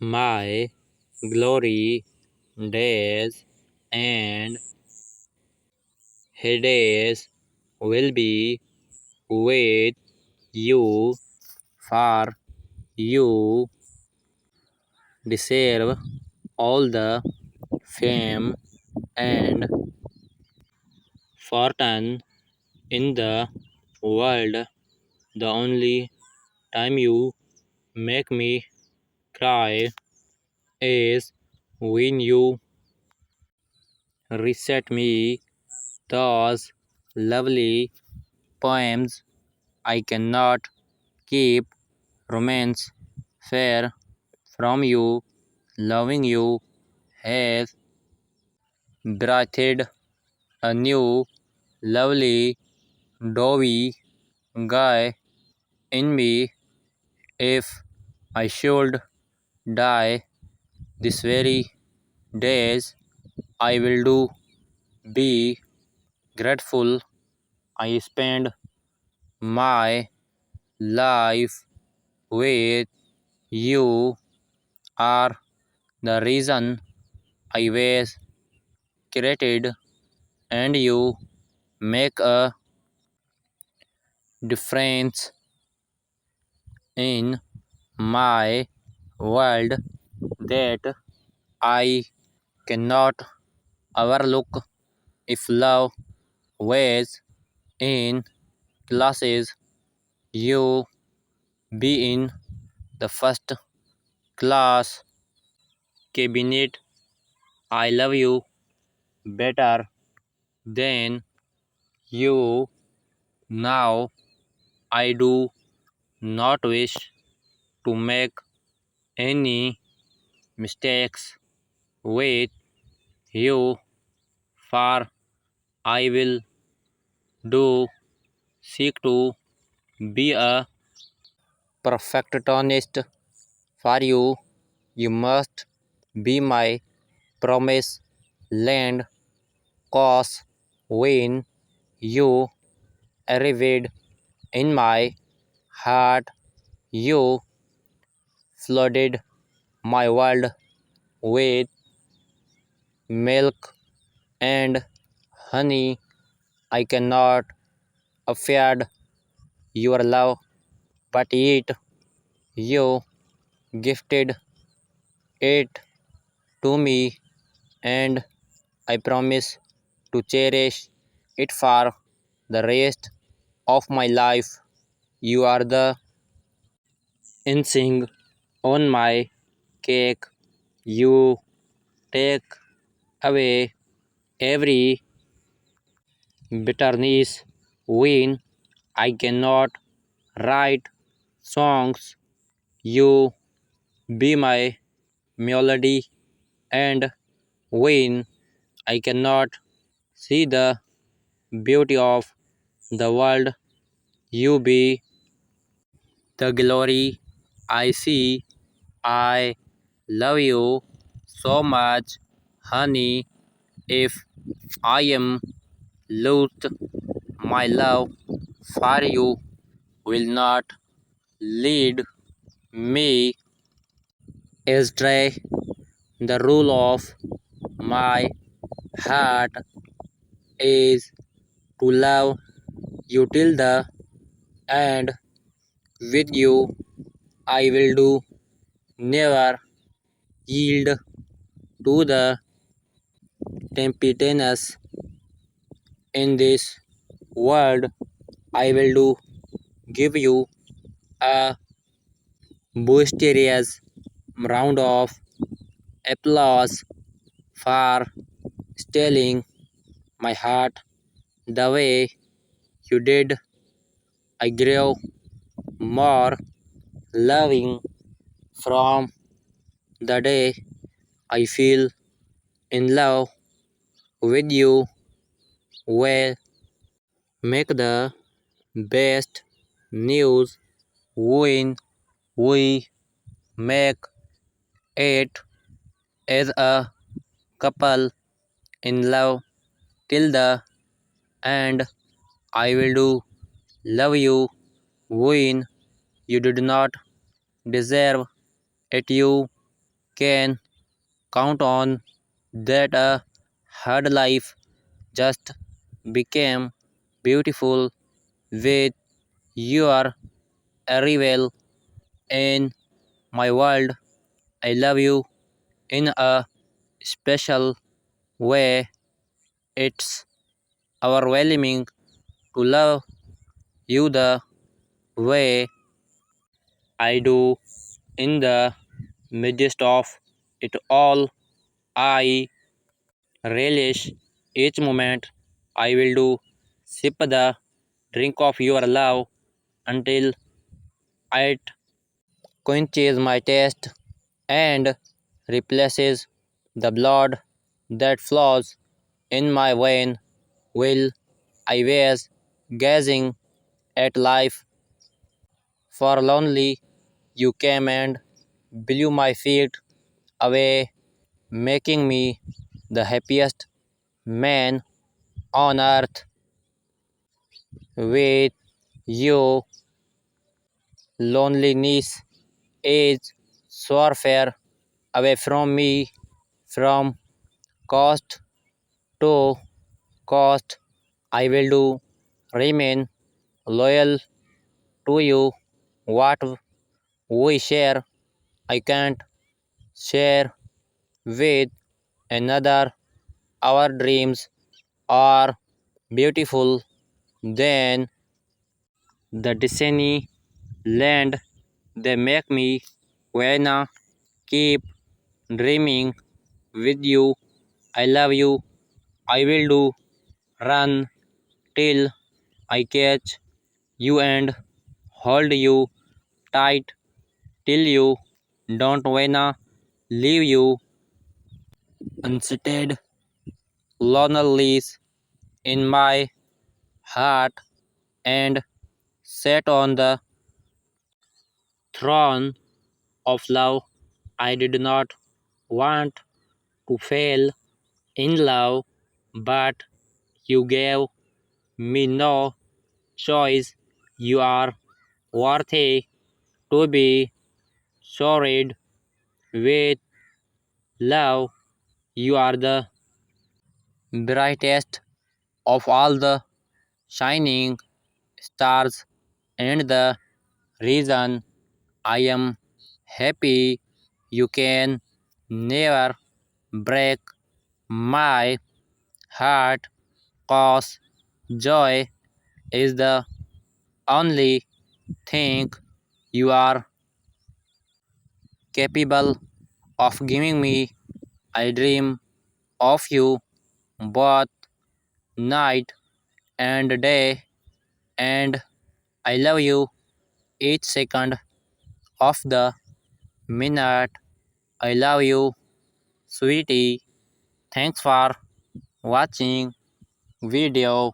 My glory days and heydays will be with you, for you deserve all the fame and fortune in the world. The only time you make me cry is when you recite me those lovely poems. I cannot keep romance far from you. Loving you has breathed a new lovely doughy guy in me. If I should die this very days, I will do be grateful I spend my life with you. Are the reason I was created, and you make a difference in my world that I cannot overlook. If love was in classes, you be in the first class cabinet. I love you better than you now. I do not wish to make any mistakes with you, for I will do seek to be a perfectionist for you. You must be my promise land, cause when you arrived in my heart, you flooded my world with milk and honey. I cannot afford your love, but yet you gifted it to me, and I promise to cherish it for the rest of my life. You are the icing on my cake. You take away every bitterness when I cannot write songs. You be my melody, and when I cannot see the beauty of the world, you be the glory I see. I love you so much, honey. If I am lost, my love for you will not lead me astray. The rule of my heart is to love you till the end. With you, I will do never yield to the temptations in this world. I will do give you a boisterous round of applause for stealing my heart the way you did. I grew more loving from the day I feel in love with you. Well, make the best news when we make it as a couple in love till the end. I will do love you when you did not deserve it. You can count on that a hard life just became beautiful with your arrival in my world. I love you in a special way. It's overwhelming to love you the way I do. In the midst of it all, I relish each moment. I will do sip the drink of your love until it quenches my taste and replaces the blood that flows in my vein while I was gazing at life forlornly. You came and blew my feet away, making me the happiest man on earth. With you, loneliness is so far away from me, from coast to coast. I will do remain loyal to you. What we share, I can't share with another. Our dreams are beautiful than the Disney land. They make me wanna keep dreaming with you. I love you. I will do run till I catch you and hold you tight till you don't wanna leave you unseated lonely in my heart and set on the throne of love. I did not want to fail in love, but you gave me no choice. You are worthy to be showered with love. You are the brightest of all the shining stars and the reason I am happy. You can never break my heart, 'cause joy is the only thing you are capable of giving me. I dream of you both night and day, and I love you each second of the minute. I love you, sweetie. Thanks for watching video.